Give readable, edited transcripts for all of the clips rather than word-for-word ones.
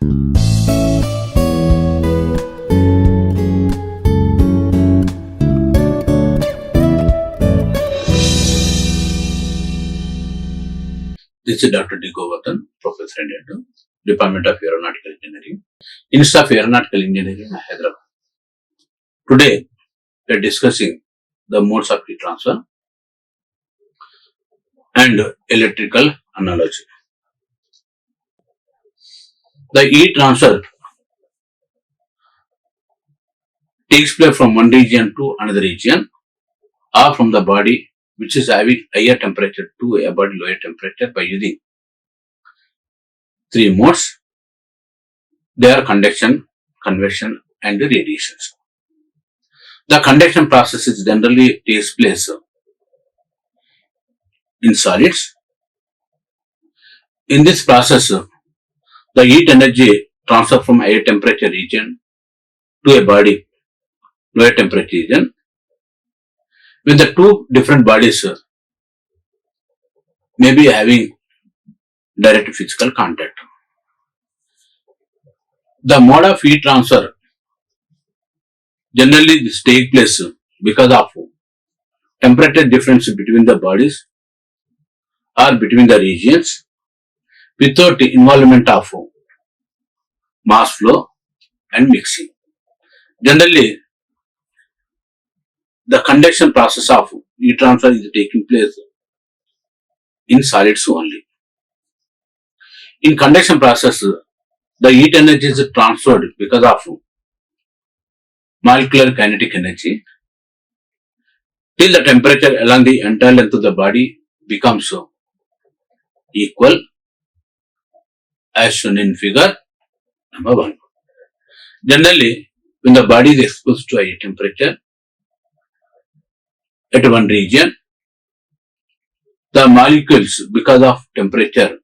This is Dr. D. Govardhan, Professor in Department of Aeronautical Engineering, Institute of Aeronautical Engineering, Hyderabad. Today, we are discussing the modes of heat transfer and electrical analogy. The heat transfer takes place from one region to another region or from the body which is having higher temperature to a body lower temperature by using three modes. They are conduction, convection and radiations. The conduction process is generally takes place in solids. In this process, the heat energy transfer from higher temperature region to a body lower temperature region. When the two different bodies may be having direct physical contact. The mode of heat transfer generally this takes place because of temperature difference between the bodies or between the regions without the involvement of mass flow and mixing. Generally, the conduction process of heat transfer is taking place in solids only. In conduction process, the heat energy is transferred because of molecular kinetic energy till the temperature along the entire length of the body becomes equal as shown in figure number 1. Generally, when the body is exposed to high temperature at one region, the molecules because of temperature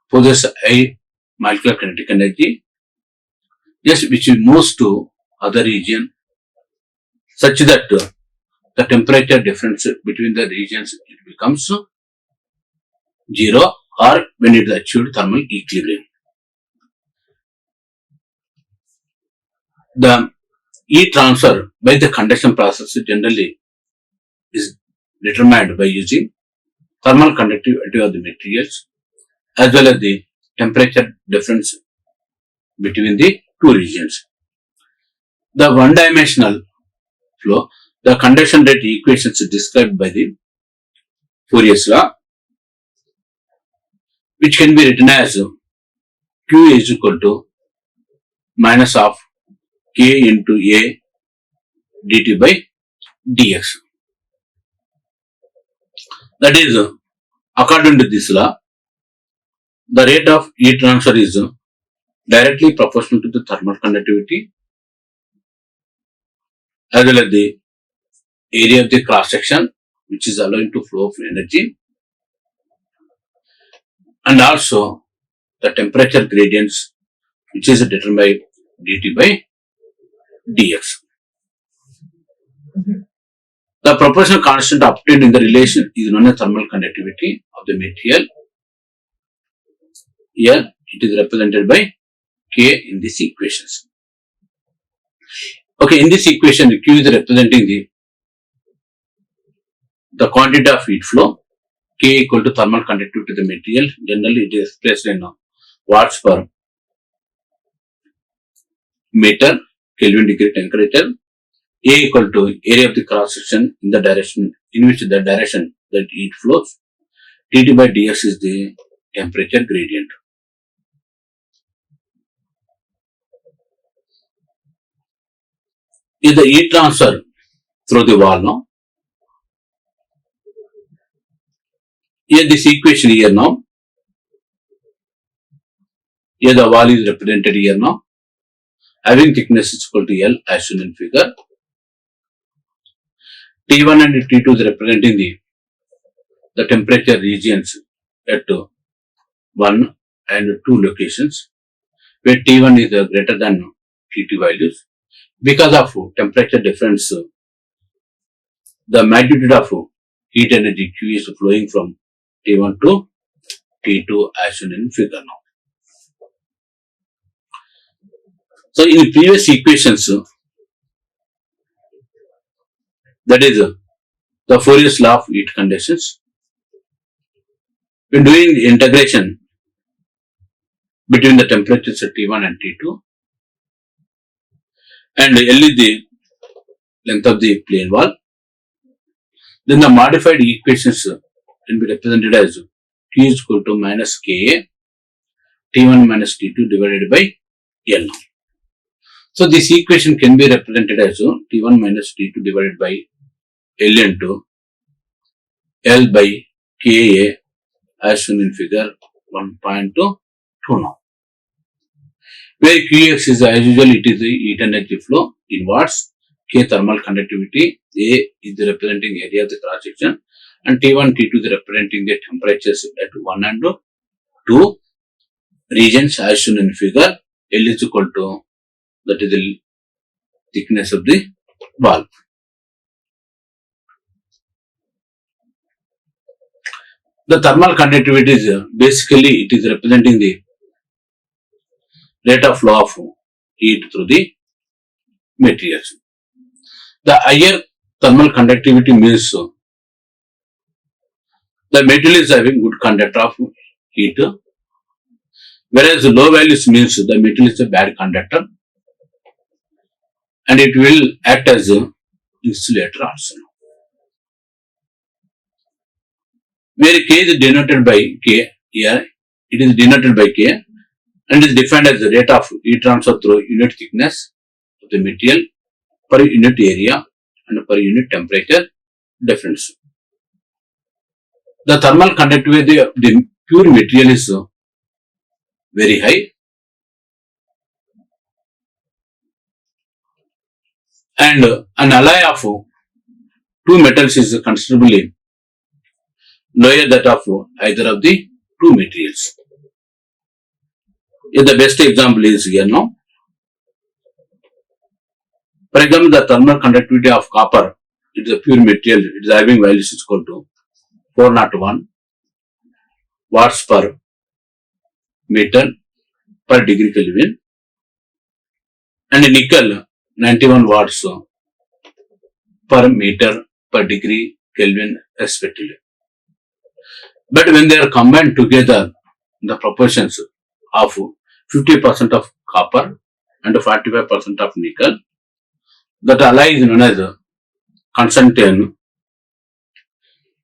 possess high molecular kinetic energy, just which moves to other region such that the temperature difference between the regions it becomes 0 or when it is achieved thermal equilibrium. The heat transfer by the conduction process generally is determined by using thermal conductivity of the materials as well as the temperature difference between the two regions. The one-dimensional flow, the conduction rate equations is described by the Fourier's law, which can be written as Q is equal to minus of K into A dt by dx. That is, according to this law, the rate of heat transfer is directly proportional to the thermal conductivity as well as the area of the cross section which is allowing to flow of energy and also the temperature gradients which is determined by dt by dx. The proportional constant obtained in the relation is known as thermal conductivity of the material. Here it is represented by K in these equations. Okay, in this equation Q is representing the quantity of heat flow, K equal to thermal conductivity of the material. Generally it is expressed in watts per meter, Kelvin degree temperature. A equal to area of the cross section in the direction in which the direction that heat flows. dt by dx is the temperature gradient. Is the heat transfer through the wall now. Here this equation here now. Here the wall is represented here now. Having thickness is equal to L as shown in figure. T1 and T2 is representing the temperature regions at 1 and 2 locations where T1 is greater than T2 values. Because of temperature difference, the magnitude of heat energy Q is flowing from T1 to T2 as shown in figure now. So in previous equations, that is the Fourier's law of heat conditions. When doing the integration between the temperatures at T1 and T2, and L is the length of the plane wall, then the modified equations can be represented as Q is equal to minus Ka T1 minus T2 divided by L. So this equation can be represented as T1 minus T2 divided by L into L by Ka as shown in figure 1.2 now. Where Qx is as usual, it is the heat energy flow in watts, K thermal conductivity, A is the representing area of the cross section, and T1, T2 the representing the temperatures at 1 and 2 regions as shown in figure. L is equal to, that is the thickness of the valve. The thermal conductivity is basically it is representing the rate of flow of heat through the materials. The higher thermal conductivity means the material is having good conductor of heat, whereas low values means the material is a bad conductor and it will act as an insulator also. Where K is denoted by K, here it is denoted by K and is defined as the rate of heat transfer through unit thickness of the material per unit area and per unit temperature difference. The thermal conductivity of the pure material is very high, and an alloy of two metals is considerably lower that of either of the two materials. Here the best example is here now. For example, the thermal conductivity of copper, it is a pure material, it is having values equal to 401 watts per meter per degree Kelvin, and nickel 91 watts per meter per degree Kelvin respectively. But when they are combined together, the proportions of 50% of copper and 45% of nickel, that alloy is known as Constantine.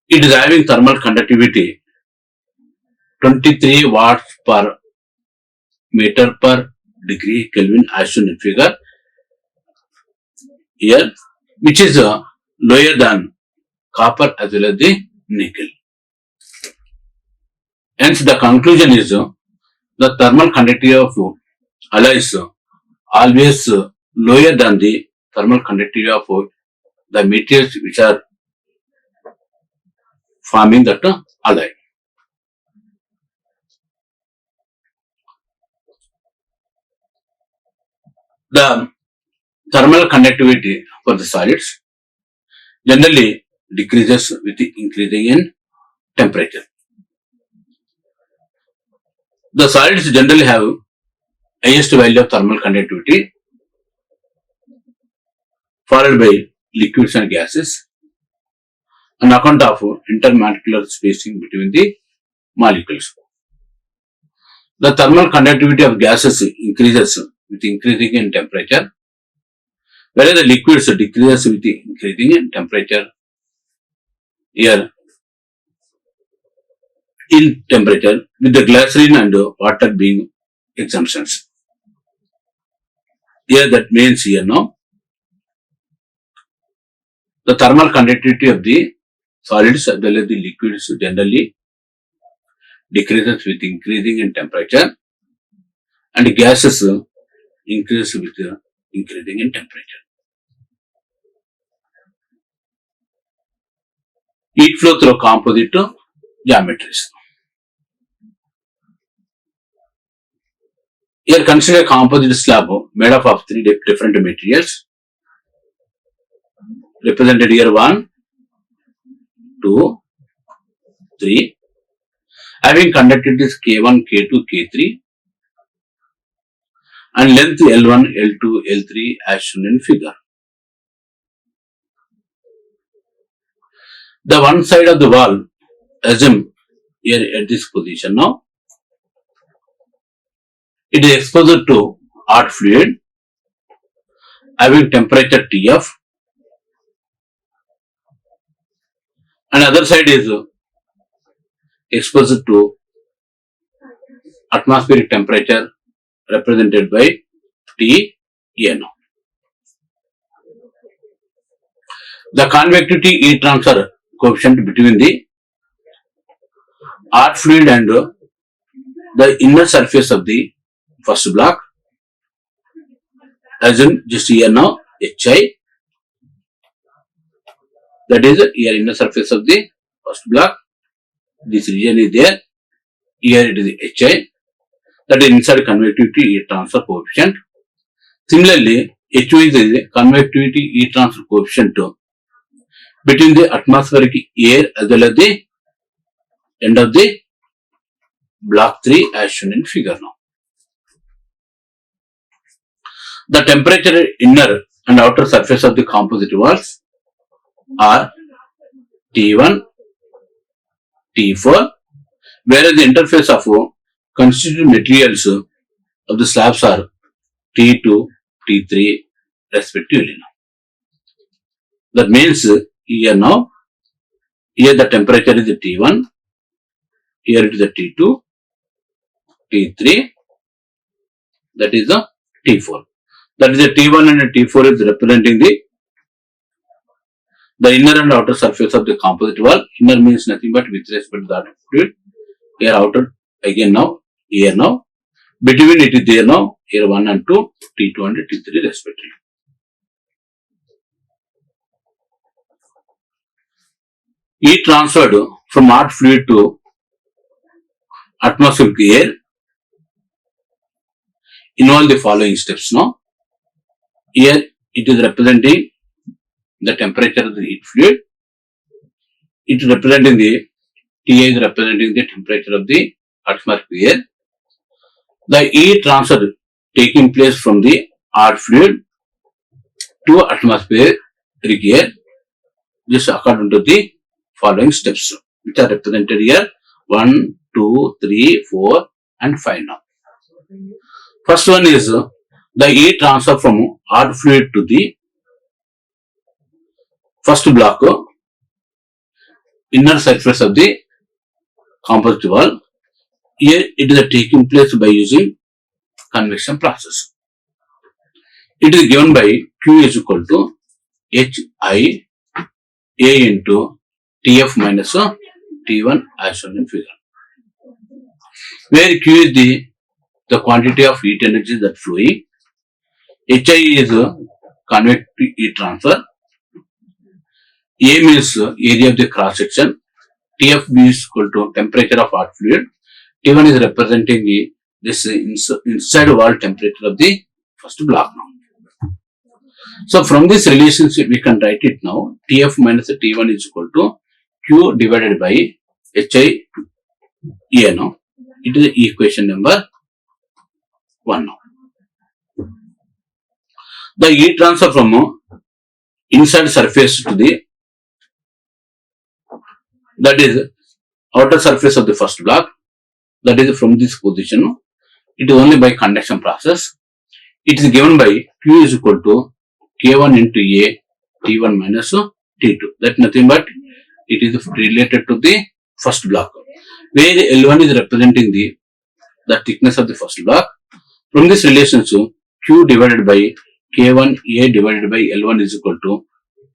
It is having thermal conductivity 23 watts per meter per degree Kelvin as shown in figure here, which is lower than copper as well as the nickel. Hence the conclusion is the thermal conductivity of alloys always lower than the thermal conductivity of the materials which are forming that alloy. The thermal conductivity for the solids generally decreases with the increasing in temperature. The solids generally have highest value of thermal conductivity, followed by liquids and gases, on account of intermolecular spacing between the molecules. The thermal conductivity of gases increases with increasing in temperature, whereas the liquids decreases with increasing in temperature. Here, in temperature, with the glycerin and water being exemptions. Here that means here now, the thermal conductivity of the solids as well as the liquids generally decreases with increasing in temperature, and gases increase with increasing in temperature. Heat flow through composite geometries. Here consider a composite slab made up of three different materials, represented here 1, 2, 3, having conductivities K1, K2, K3, and length L1, L2, L3 as shown in figure. The one side of the wall, assume here at this position now, it is exposed to hot fluid having temperature Tf, and other side is exposed to atmospheric temperature represented by Tn. The convectivity heat transfer coefficient between the hot fluid and the inner surface of the first block, as in just here now Hi, that is here inner surface of the first block, this region is there, here it is Hi, that is inside convectivity heat transfer coefficient. Similarly, Hu is the convectivity heat transfer coefficient between the atmospheric air as well as the end of the block 3 as shown in figure now. The temperature inner and outer surface of the composite walls are T1, T4, whereas the interface of constituent materials of the slabs are T2, T3 respectively. That means here now, here the temperature is T1, here it is T2, T3, that is the T4. That is the T1 and T4 is representing the inner and outer surface of the composite wall. Inner means nothing but with respect to that fluid. Here outer again now, here now. Between it is there now, here 1 and 2, T2 and T3 respectively. Heat transferred from hot fluid to atmospheric air involve the following steps now. Here it is representing the temperature of the heat fluid. It is representing the Ti is representing the temperature of the atmospheric air. The heat transfer taking place from the hot fluid to atmospheric air, just according to the following steps, which are represented here 1, 2, 3, 4 and 5 now. First one is the heat transfer from hot fluid to the first block, inner surface of the composite wall. Here it is taking place by using convection process. It is given by Q is equal to Hi A into Tf minus T1 as shown in figure, where Q is the quantity of heat energy that flowing, Hi is convective heat transfer, A means area of the cross section, Tfb is equal to temperature of hot fluid, T1 is representing this inside wall temperature of the first block now. So from this relationship we can write it now, Tf minus T1 is equal to Q divided by Hi A now. It is equation number 1 now. The heat transfer from inside surface to the, that is outer surface of the first block, that is from this position, it is only by conduction process. It is given by Q is equal to K1 into A T1 minus T2. That nothing but it is related to the first block, where L1 is representing the thickness of the first block. From this relationship, Q divided by K1 A divided by L1 is equal to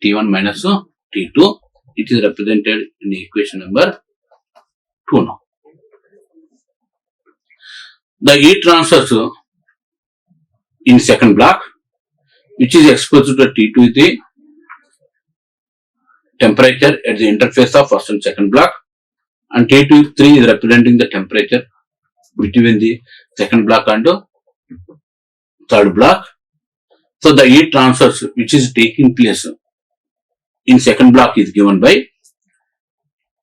T1 minus T2. It is represented in equation number 2 now. The heat transfers in second block, which is exposed to T2 is the temperature at the interface of first and second block, and T3 is representing the temperature between the second block and third block. So the heat transfers which is taking place in second block is given by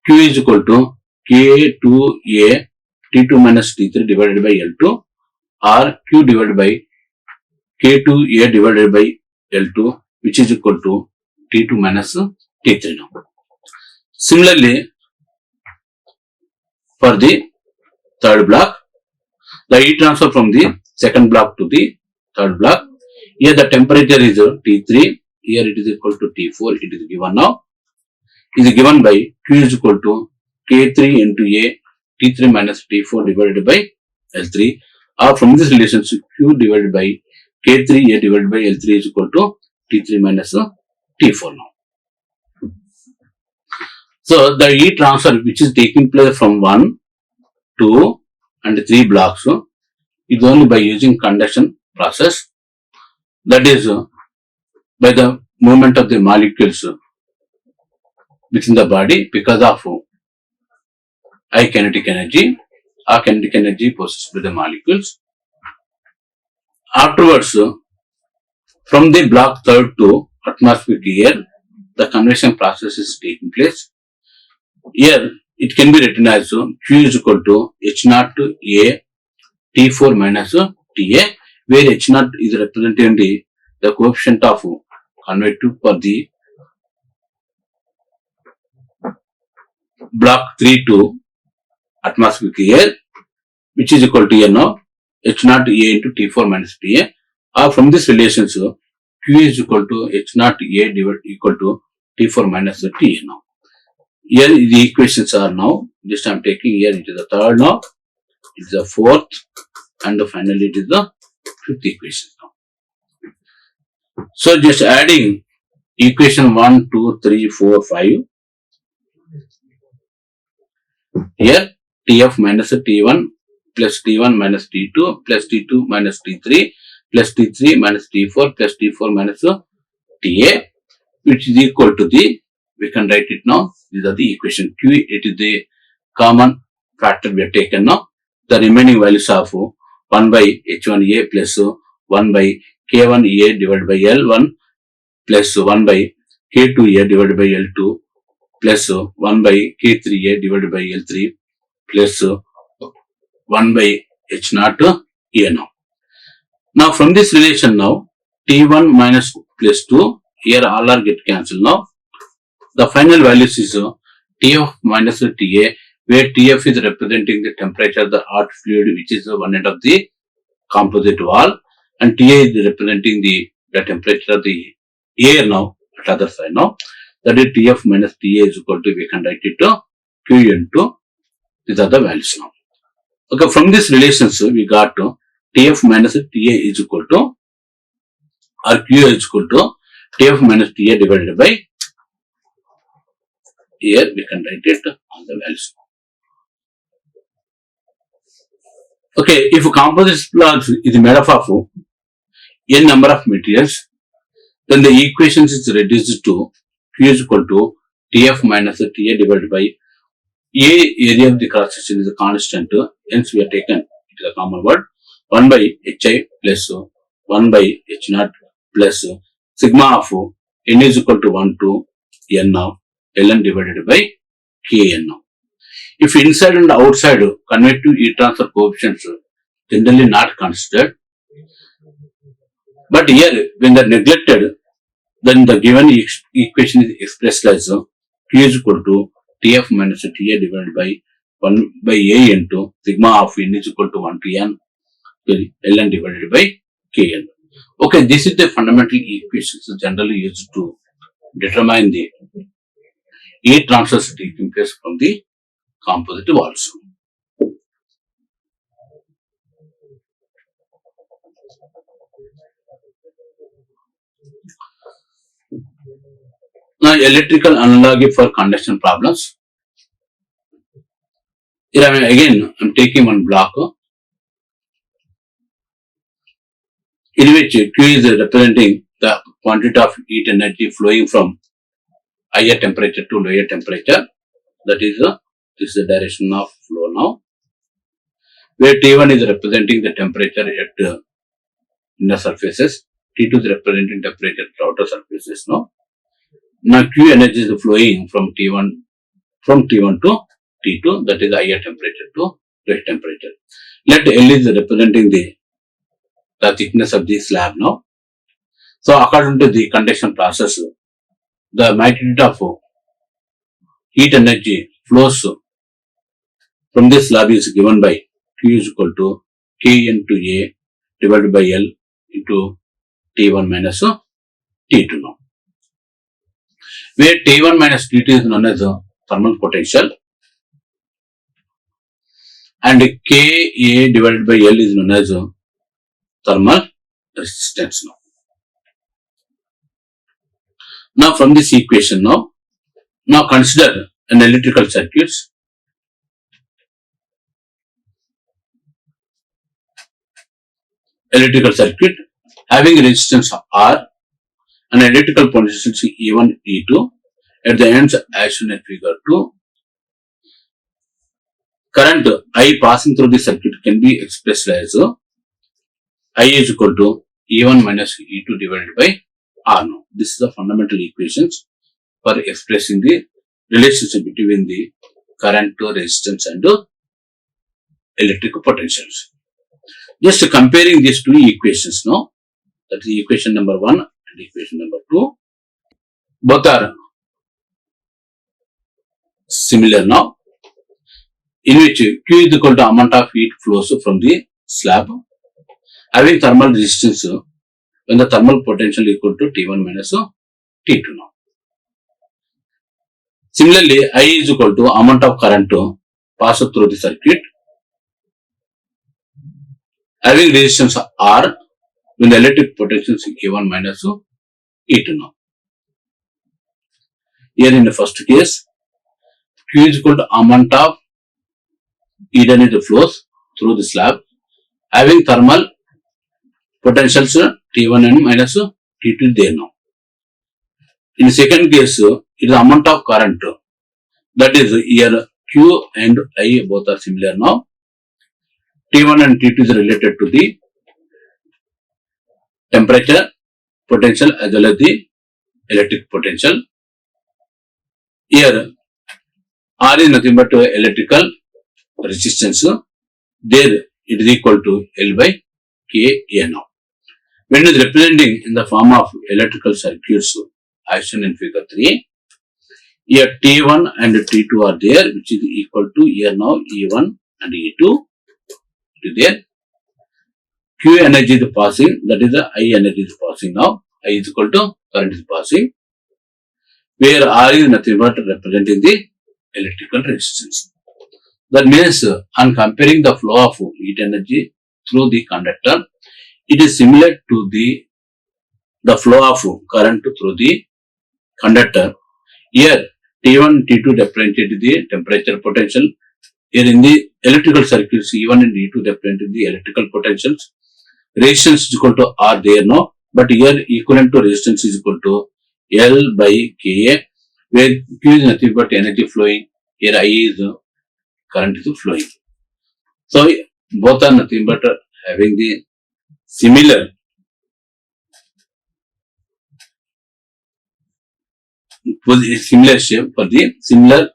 Q is equal to K2A T2 minus T3 divided by L2, or Q divided by K2A divided by L2, which is equal to T2 minus T3 now. Similarly, for the third block, the heat transfer from the second block to the third block. Here the temperature is T3. Here it is equal to T4. It is given now. It is given by Q is equal to K3 into A T3 minus T4 divided by L3. Or from this relationship, Q divided by K3A divided by L3 is equal to T3 minus T4 now. So the heat transfer which is taking place from 1, 2 and 3 blocks is only by using conduction process. That is by the movement of the molecules within the body because of high kinetic energy or kinetic energy possessed by the molecules. Afterwards, from the block 3rd to atmospheric air, the convection process is taking place. Here, it can be written as Q is equal to H0 A T4 minus Ta, where H0 is representing the coefficient of convective for the block 3 to atmospheric air, which is equal to here now H0 A into T4 minus Ta. Or from this relationship, Q is equal to H0 A divided equal to T4 minus Ta now. Here the equations are now, just I am taking here, it is the third now, it is the fourth, and finally it is the fifth equation now. So just adding equation 1, 2, 3, 4, 5. Here Tf minus T1 plus T1 minus T2 plus T2 minus T3 plus T3 minus T4 plus T4 minus Ta, which is equal to the, we can write it now, these are the equation Q, it is the common factor we have taken now. The remaining values of 1 by H1A plus 1 by K1A divided by L1 plus 1 by K2A divided by L2 plus 1 by K3A divided by L3 plus 1 by H0 A now. Now from this relation now, T1 minus plus 2, here all are get cancelled now. The final values is Tf minus Ta, where Tf is representing the temperature of the hot fluid which is one end of the composite wall, and Ta is representing the temperature of the air now at other side now. That is Tf minus Ta is equal to, we can write it to Q into, these are the values now. Okay, from this relationship we got to Tf minus Ta is equal to, or Q is equal to Tf minus Ta divided by, here we can write it on the values. Okay, if a composite block is made up of n number of materials, then the equations is reduced to Q is equal to Tf minus Ta divided by A, area of the cross section is a constant, hence we have taken it is a common word, 1 by Hi plus 1 by H0 plus sigma of n is equal to 1 to n of Ln divided by Kn now. If inside and outside convective heat transfer coefficients generally not considered, but here when they are neglected, then the given equation is expressed as Q is equal to Tf minus Ta divided by 1 by A into sigma of n is equal to 1 to n Ln divided by Kn. Okay, this is the fundamental equations generally used to determine the heat transfer taking place from the composite walls. Now, electrical analogy for conduction problems. Here I am taking one block in which Q is representing the quantity of heat energy flowing from higher temperature to lower temperature. That is this is the direction of flow now. Where T1 is representing the temperature at inner surfaces, T2 is representing temperature at outer surfaces now. Now Q energy is flowing from T1 to T2, that is higher temperature to lower temperature. Let L is representing the the thickness of the slab now. So according to the conduction process, the magnitude of heat energy flows from this slab is given by Q is equal to K into A divided by L into T1 minus T2 now. Where T1 minus T2 is known as thermal potential and Ka divided by L is known as thermal resistance now. Now from this equation now consider an electrical circuit. Electrical circuit having resistance R and electrical potential E1, E2 at the ends as shown in figure 2. Current I passing through the circuit can be expressed as I is equal to E1 minus E2 divided by R now. This is the fundamental equations for expressing the relationship between the current, resistance and electrical potentials. Just comparing these two equations now, that is equation number 1 and equation number 2, both are similar now, in which Q is equal to amount of heat flows from the slab having thermal resistance when the thermal potential is equal to T1 minus T2 now. Similarly, I is equal to amount of current passed through the circuit having resistance R when the electric potential is E1 minus E2 now. Here in the first case, Q is equal to amount of heat energy flows through the slab having thermal potentials T1 and minus T2 there now. In the second case, it is the amount of current, that is here Q and I both are similar now. T1 and T2 is related to the temperature potential as well as the electric potential. Here R is nothing but electrical resistance. There it is equal to L by Ka now. When it is representing in the form of electrical circuits as shown in figure 3, here T1 and T2 are there, which is equal to here now E1 and E2 is there. Q energy is passing, that is the I energy is passing now. I is equal to current is passing, where R is nothing but representing the electrical resistance. That means on comparing the flow of heat energy through the conductor, it is similar to the flow of current through the conductor. Here T1 T2 represented the temperature potential. Here in the electrical circuits, E1 and E2 represented the electrical potentials. Resistance is equal to R there now, but here equivalent to resistance is equal to L by Ka, where Q is nothing but energy flowing. Here I is current is flowing. So both are nothing but having the similar shape for the similar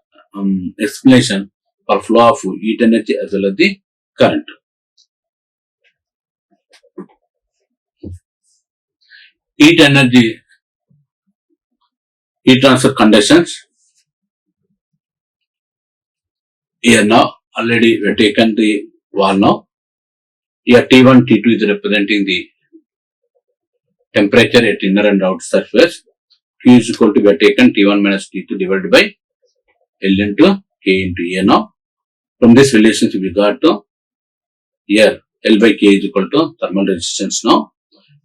explanation for flow of heat energy as well as the current. Heat energy, heat transfer conditions. Here now already we have taken the wall now. Here T1, T2 is representing the temperature at inner and outer surface. Q is equal to, we have taken T1 minus T2 divided by L into K into A now. From this relationship we got to here L by K is equal to thermal resistance now.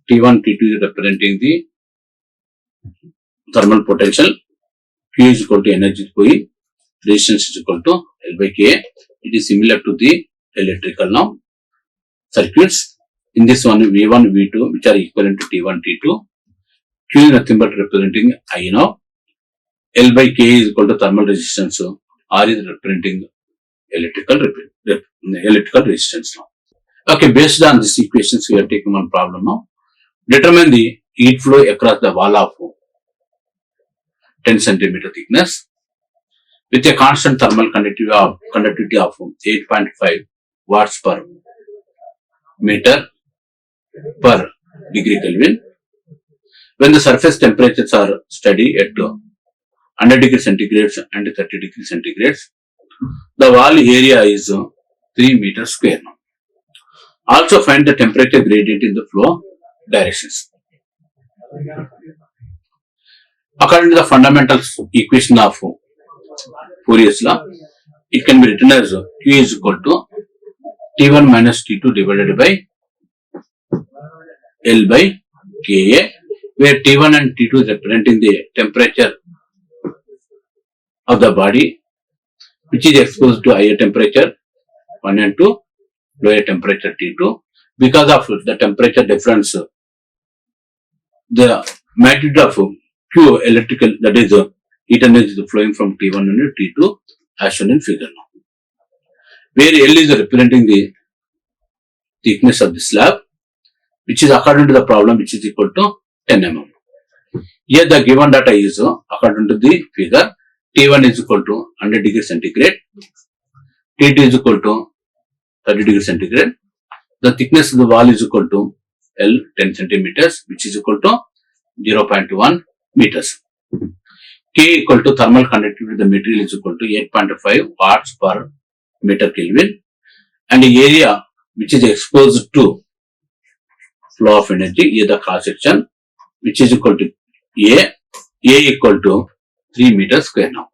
T1, T2 is representing the thermal potential. Q is equal to energy going. Resistance is equal to L by K. It is similar to the electrical now circuits. In this one V1, V2 which are equivalent to T1, T2. Q is nothing but representing I now. L by K is equal to thermal resistance. R is representing electrical resistance now. Okay, based on these equations we have taken one problem now. Determine the heat flow across the wall of 10 cm thickness with a constant thermal conductivity of 8.5 watts per meter per degree Kelvin. When the surface temperatures are steady at 100 degree centigrade and 30 degree centigrade, the wall area is 3 meters square. Also find the temperature gradient in the flow directions. According to the fundamental equation of Fourier's law, it can be written as Q is equal to T1 minus T2 divided by L by Ka, where T1 and T2 is representing the temperature of the body, which is exposed to higher temperature 1 and 2, lower temperature T2. Because of the temperature difference, the magnitude of Q electrical, that is heat energy, is flowing from T1 and T2 as shown in figure now. Where L is representing the thickness of the slab, which is according to the problem, which is equal to 10 mm. Here the given data is according to the figure, T1 is equal to 100 degree centigrade, T2 is equal to 30 degree centigrade. The thickness of the wall is equal to L 10 centimeters, which is equal to 0.1 meters. K equal to thermal conductivity of the material is equal to 8.5 watts per meter Kelvin, and the area which is exposed to flow of energy, here the cross section, which is equal to A equal to 3 meters square now.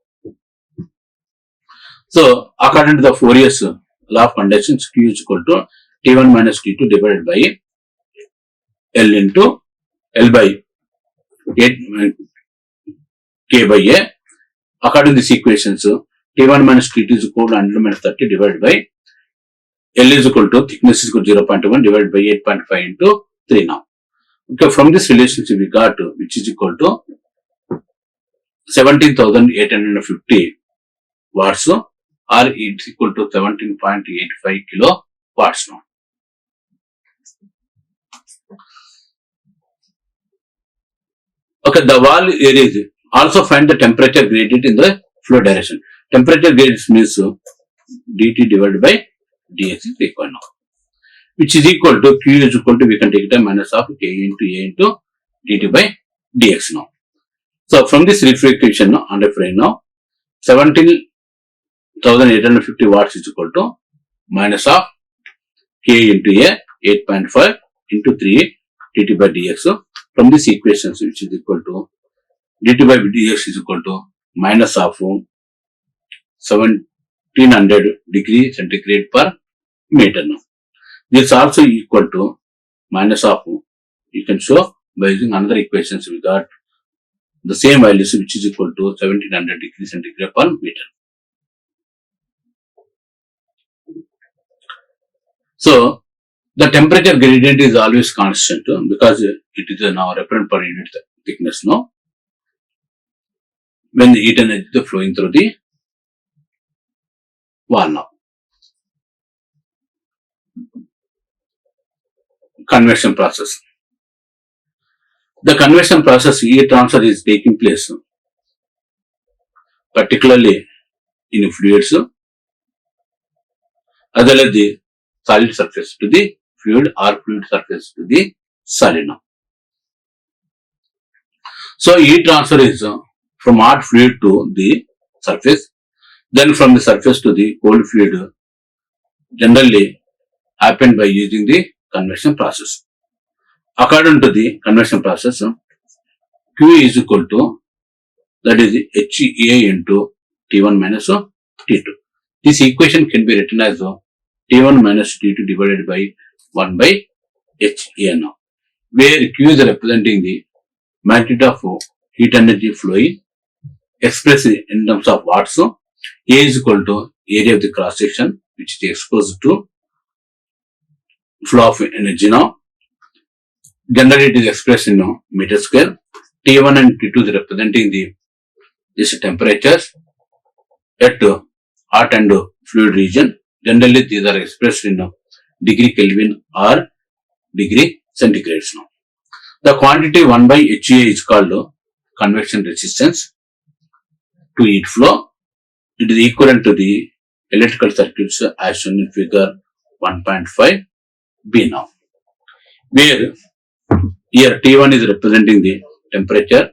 So according to the Fourier's law of conductions, Q is equal to T1 minus T2 divided by L into L by 8 K by A. According to these equations, T1 minus T2 is equal to 100 minus 30 divided by L is equal to thickness is equal to 0.1 divided by 8.5 into 3 now. Okay, from this relationship we got which is equal to 17,850 watts, or it's equal to 17.85 kilowatts now. Okay, the wall area is also find the temperature gradient in the flow direction. Temperature gradient means dt divided by dx is equal now, which is equal to Q is equal to, we can take it as minus of K into A into dt by dx now. So from this equation now, under frame now, 17,850 watts is equal to minus of K into A 8.5 into 3 dt by dx. So from this equation, which is equal to dt by dx is equal to minus of 1700 degree centigrade per meter now. This is also equal to minus of, you can show by using another equations, we got the same values, which is equal to 1700 degree centigrade per meter. So the temperature gradient is always constant because it is now referent per unit thickness now, when the heat energy is flowing through the wall now. Convection process. The convection process, heat transfer is taking place particularly in fluids as well as the solid surface to the fluid or fluid surface to the solid now. So heat transfer is from hot fluid to the surface, then from the surface to the cold fluid, generally happened by using the convection process. According to the convection process, Q is equal to, that is HA into T1 minus T2. This equation can be written as T1 minus T2 divided by 1 by HA now, where Q is representing the magnitude of heat energy flowing expressed in terms of watts. A is equal to area of the cross section which is exposed to flow of energy now. Generally it is expressed in meter square. T1 and T2 is representing this temperatures at hot and fluid region. Generally these are expressed in degree Kelvin or degree centigrades now. The quantity 1 by HA is called convection resistance to heat flow. It is equivalent to the electrical circuits as shown in figure 1.5b now. where here T1 is representing the temperature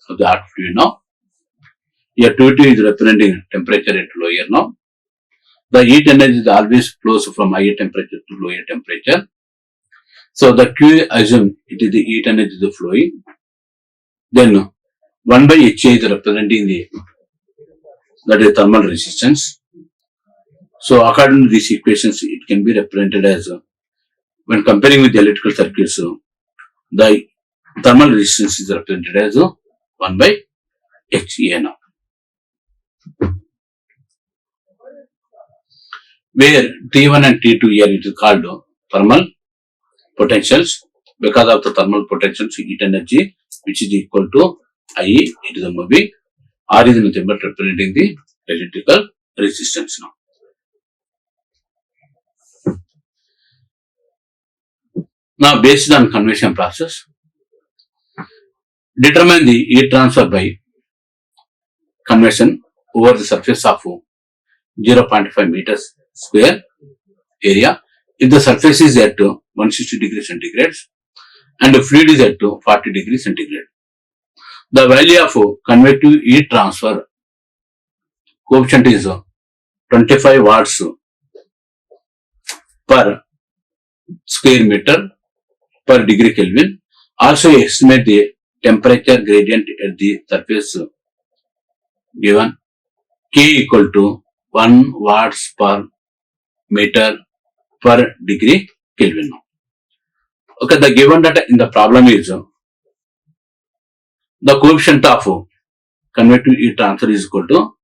of the hot fluid now. Here T2 is representing temperature at lower now. The heat energy always flows from higher temperature to lower temperature. So the Q assume it is the heat energy is flowing. Then 1 by HA is representing that is thermal resistance. So according to these equations, it can be represented as when comparing with the electrical circuits, the thermal resistance is represented as 1 by HA now. Where T1 and T2 here it is called thermal potentials. Because of the thermal potentials, heat energy which is equal to IE, it is a moving. R is nothing but representing the electrical resistance now. Now, based on convection process, determine the heat transfer by convection over the surface of 0.5 meters square area if the surface is at 160 degrees centigrade and the fluid is at 40 degrees centigrade. The value of convective heat transfer coefficient is 25 watts per square meter per degree Kelvin. Also estimate the temperature gradient at the surface given K equal to 1 watts per meter per degree Kelvin. Okay, the given data in the problem is the coefficient of convective heat transfer is equal to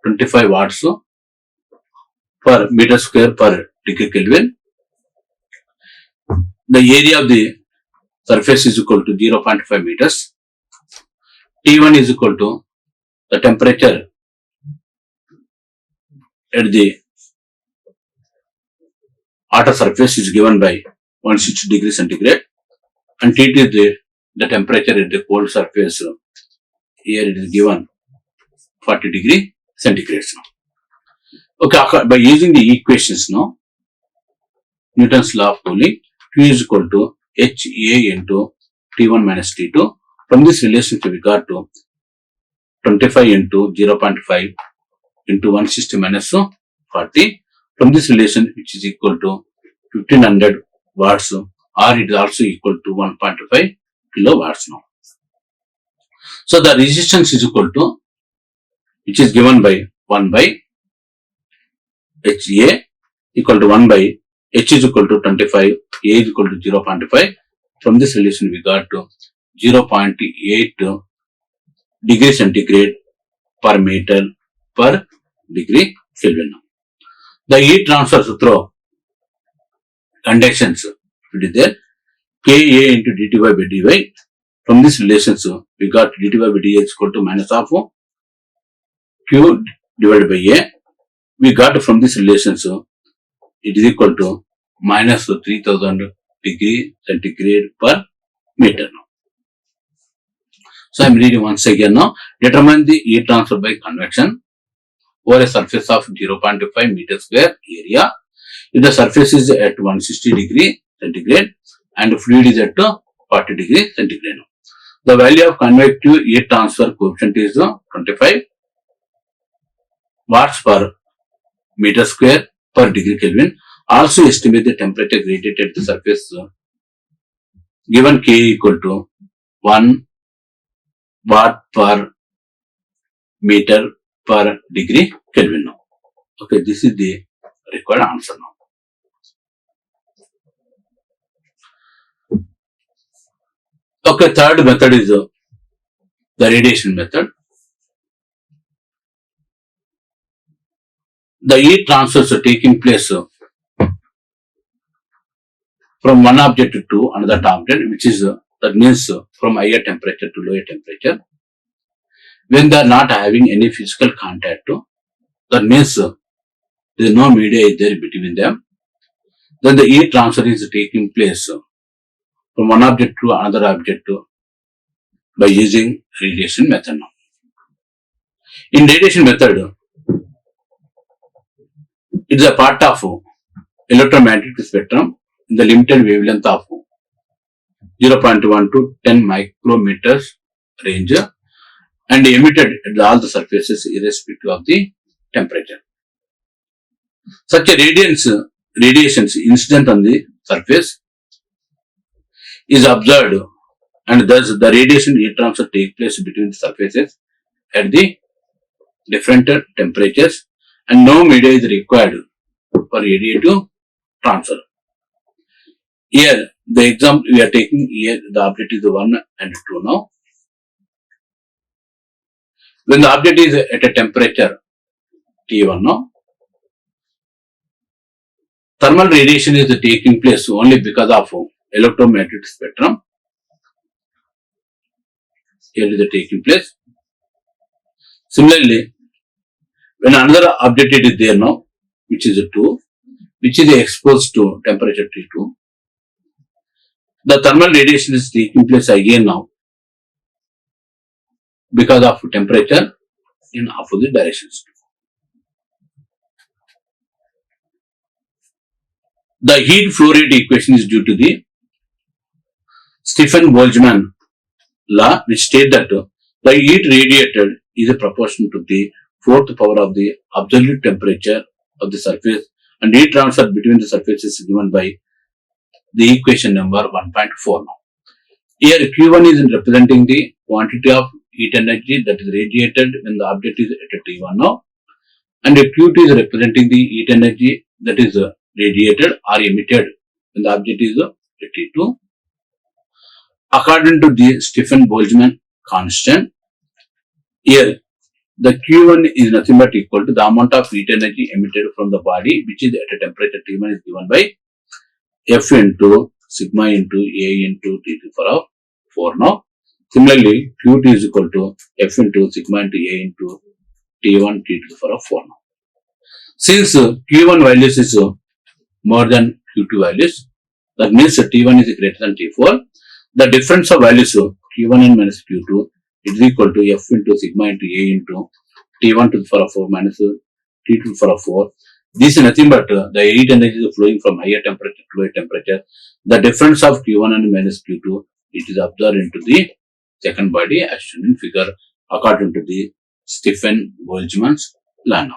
25 watts per meter square per degree Kelvin. The area of the surface is equal to 0.5 meters. T1 is equal to the temperature at the outer surface is given by 160 degrees centigrade, and T2 is the temperature at the cold surface. Here it is given 40 degree centigrade. Okay, by using the equations now, Newton's law of cooling, Q is equal to HA into T1 minus T2. From this relationship, we got to 25 into 0.5 into 160 minus 40. From this relation, which is equal to 1500 watts, or it is also equal to 1.5 kilowatts now. So the resistance is equal to, which is given by 1 by HA equal to 1 by H is equal to 25, A is equal to 0.5. From this relation, we got to 0.8 degree centigrade per meter per degree Kelvin. The heat transfer through conductions, it is there, Ka into dT by dy. From this relation, we got dT by dy is equal to minus of Q divided by A. We got from this relation, it is equal to minus 3000 degree centigrade per meter now. So I am reading once again now. Determine the heat transfer by convection over a surface of 0.5 meter square area. If the surface is at 160 degree centigrade and the fluid is at 40 degree centigrade. The value of convective heat transfer coefficient is 25 watts per meter square per degree Kelvin. Also estimate the temperature gradient at the surface given K equal to 1 watt per meter per degree Kelvin now. Okay, this is the required answer now. Okay, third method is the radiation method. The heat transfers are taking place from one object to another object, which is that means from higher temperature to lower temperature. When they are not having any physical contact, that means there is no media there between them. Then the heat transfer is taking place from one object to another object by using radiation method. In radiation method, it is a part of electromagnetic spectrum in the limited wavelength of 0.1 to 10 micrometers range and emitted at all the surfaces irrespective of the temperature. Such a radiations incident on the surface is observed, and thus the radiation heat transfer take place between the surfaces at the different temperatures, and no media is required for radiative transfer. Here, the example we are taking here, the object is 1 and 2 now. When the object is at a temperature T1 now, thermal radiation is taking place only because of electromagnetic spectrum. Here is taking place. Similarly, when another object is there now, which is 2, which is exposed to temperature T2, the thermal radiation is taking place again now because of temperature in opposite directions. The heat flow rate equation is due to the Stefan-Boltzmann law, which states that the heat radiated is a proportion to the fourth power of the absolute temperature of the surface, and heat transfer between the surfaces is given by the equation number 1.4 now. Here Q1 is representing the quantity of heat energy that is radiated when the object is at T1 now, and Q2 is representing the heat energy that is radiated or emitted when the object is at T2. According to the Stefan-Boltzmann constant, here the Q1 is nothing but equal to the amount of heat energy emitted from the body, which is at a temperature T1 is given by F into sigma into A into T to the power of 4 now. Similarly, Q2 is equal to F into sigma into A into T1 T to the power of 4 now. Since Q1 values is more than Q2 values, that means T1 is greater than T4. The difference of values Q1 and minus Q2 is equal to F into sigma into A into T1 to the power of 4 minus T to the power of 4. This is nothing but the heat energy is flowing from higher temperature to lower temperature. The difference of Q1 and minus Q2, it is observed into the second body as shown in figure according to the Stefan-Boltzmann's law now.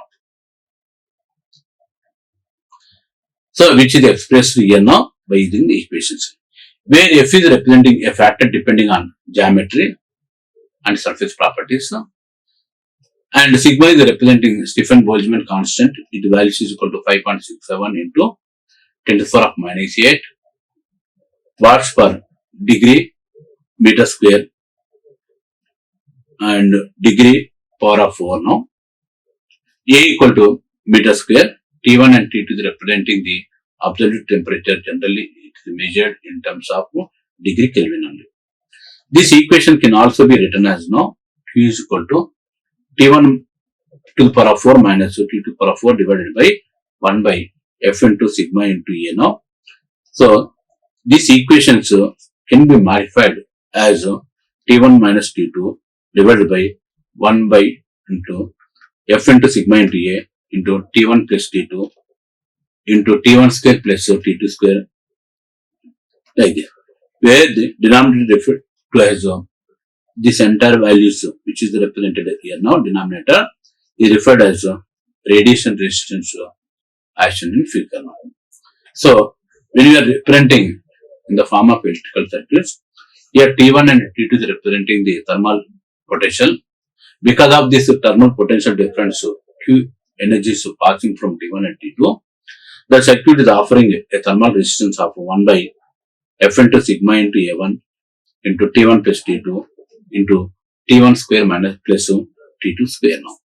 So, which is expressed here now by using the equations, where F is representing a factor depending on geometry and surface properties, and sigma is representing Stefan-Boltzmann constant. Its value is equal to 5.67 into 10 to the power of minus 8 watts per degree meter square and degree power of 4 now. A equal to meter square. T1 and T2 is representing the absolute temperature. Generally, it is measured in terms of degree Kelvin only. This equation can also be written as now Q is equal to T1 to the power of 4 minus T to the power of 4 divided by 1 by F into sigma into A now. So, these equations can be modified as T1 minus T2 divided by 1 by into F into sigma into A into T1 plus T2 into T1 square plus T2 square, like this, where the denominator referred to as this entire values which is represented here now, denominator is referred as radiation resistance as shown in figure now. So, when you are representing in the form of electrical circuits, here T1 and T2 is representing the thermal potential. Because of this thermal potential difference, Q energy is passing from T1 and T2. The circuit is offering a thermal resistance of 1 by F into sigma into A1 into T1 plus T2 into T1 square minus plus T2 square now.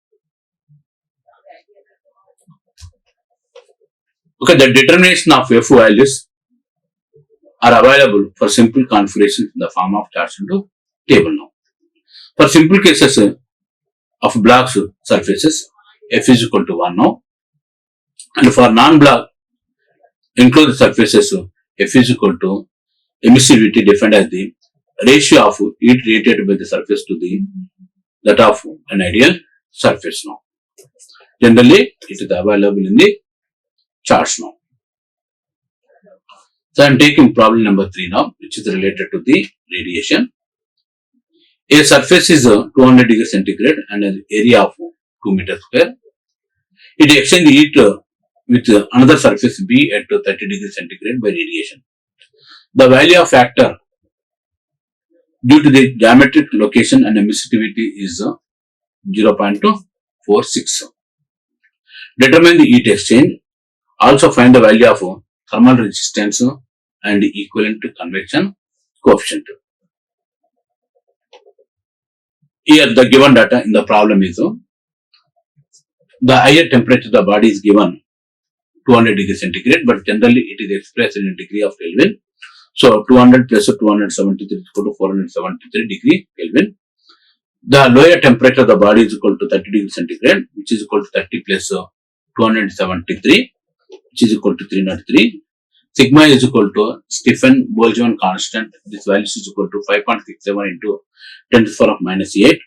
Okay, the determination of F values are available for simple configurations in the form of charts into table now. For simple cases of blocks surfaces, F is equal to 1 now, and for non-block enclosed surfaces, F is equal to emissivity defined as the ratio of heat radiated by the surface to the that of an ideal surface now. Generally, it is available in the charts now. So I am taking problem number 3 now, which is related to the radiation. A surface is 200 degrees centigrade and an area of 2 meters square. It exchanges heat with another surface B at 30 degrees centigrade by radiation. The value of factor due to the geometric location and emissivity is 0.46. Determine the heat exchange. Also find the value of thermal resistance and equivalent convection coefficient. Here the given data in the problem is the higher temperature the body is given 200 degrees centigrade, but generally it is expressed in a degree of Kelvin. So 200 plus 273 is equal to 473 degree Kelvin. The lower temperature of the body is equal to 30 degrees centigrade, which is equal to 30 plus 273, which is equal to 303. Sigma is equal to Stephen Boltzmann constant. This value is equal to 5.67 into 10 to the power of minus 8.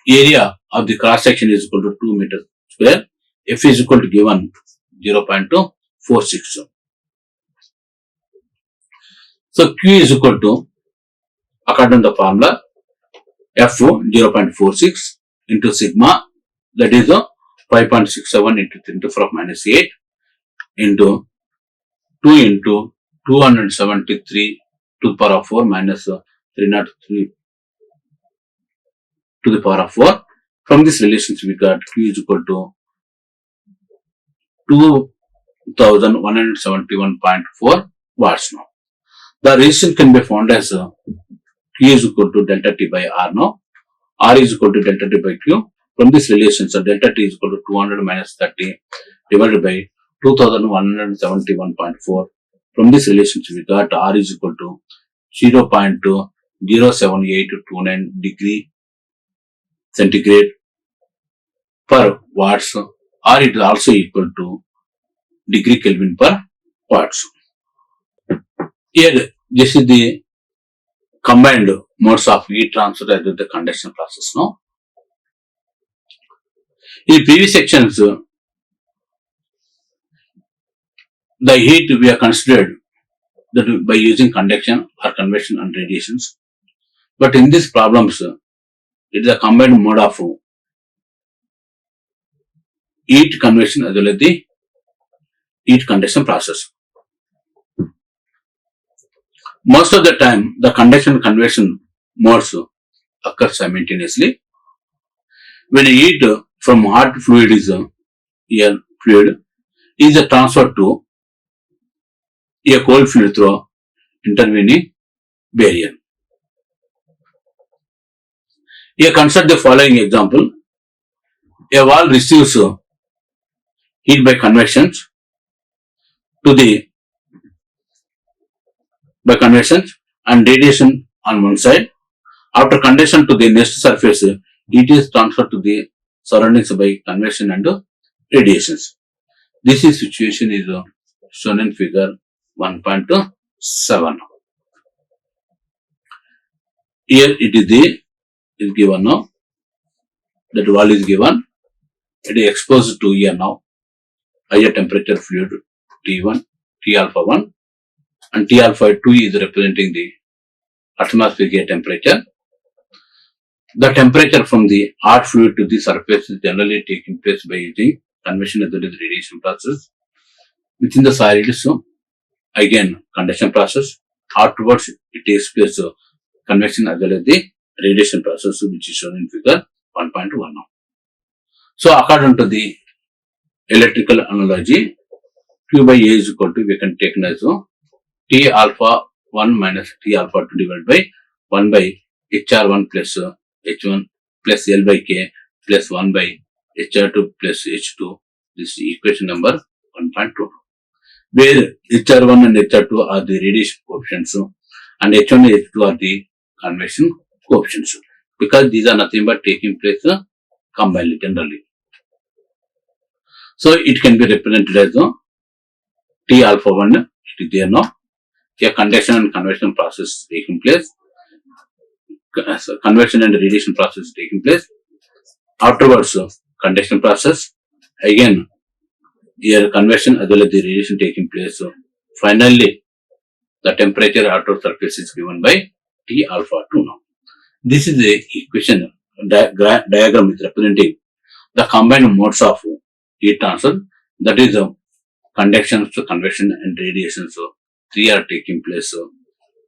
Area of the cross section is equal to 2 meters square. F is equal to given 0.46. So Q is equal to, according to the formula, F 0.46 into sigma, that is 5.67 into 10 to the power of minus 8 into 2 into 273 to the power of 4 minus 303 to the power of 4. From this relationship we got Q is equal to 2171.4 watts now. The resistance can be found as Q is equal to delta T by R now. R is equal to delta T by Q. From this relation, so delta T is equal to 200 minus 30 divided by 2171.4. From this relationship we got R is equal to 0.07829 degree centigrade per watts, or it is also equal to degree Kelvin per watts. Here, this is the combined modes of heat transfer as with the conduction process now. In previous sections, the heat we have considered that by using conduction or convection and radiations. But in these problems, it is a combined mode of heat convection as well as the heat conduction process. Most of the time, the conduction and convection modes occur simultaneously. When heat from hot fluid is transferred to a cold fluid through intervening barrier. Here consider the following example. A wall receives heat by convection and radiation on one side. After conduction to the next surface, heat is transferred to the surroundings by convection and radiations. This is situation is shown in figure 1.7. Here it is given now. That wall is given. It is exposed to here now. Higher temperature fluid T1, T alpha 1 and T alpha 2 is representing the atmospheric temperature. The temperature from the hot fluid to the surface is generally taking place by using convection as well as radiation process. Within the solid, so again conduction process. Afterwards, it takes place convection as well as the radiation process, which is shown in figure 1.1 now. So according to the electrical analogy, Q by A is equal to, we can take as T alpha 1 minus T alpha 2 divided by 1 by HR1 plus H1 plus L by K plus 1 by HR2 plus H2. This is equation number 1.2. Where HR1 and HR2 are the radiation coefficients and H1 and H2 are the convection coefficients, because these are nothing but taking place combined generally. So it can be represented as T alpha 1, it is there now. Here conduction and convection process taking place. Convection and radiation process taking place. Afterwards, conduction process. Again, here convection as well as the radiation taking place. So finally, The temperature outer surface is given by T alpha 2 now. This is the equation diagram is representing the combined modes of heat transfer, that is conduction, convection and radiation. So three are taking place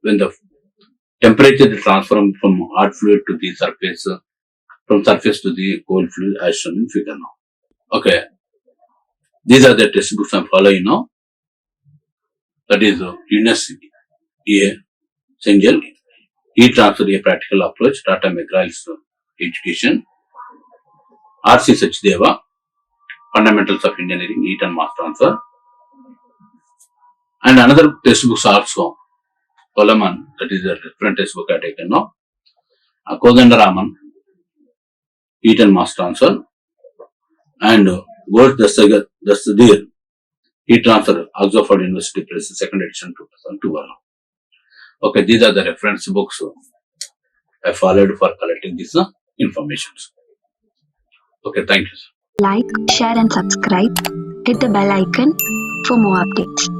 when the temperature is transformed from hot fluid to the surface, from surface to the cold fluid as shown in figure now. Okay, these are the textbooks I'm following now. That is Eunice A. Sengel, Heat Transfer, a Practical Approach, Tata McGrail's Education, R.C. Sachdeva, Fundamentals of Engineering, Heat and Mass Transfer, and another textbooks also, Coleman, that is a different textbook I taken now, Kodandaraman, Heat and Mass Transfer, and Ghosh Dastadir, Heat Transfer, Oxford University Press, second edition 2012. Okay, these are the reference books I followed for collecting these information. Okay, thank you. Like, share and subscribe. Hit the bell icon for more updates.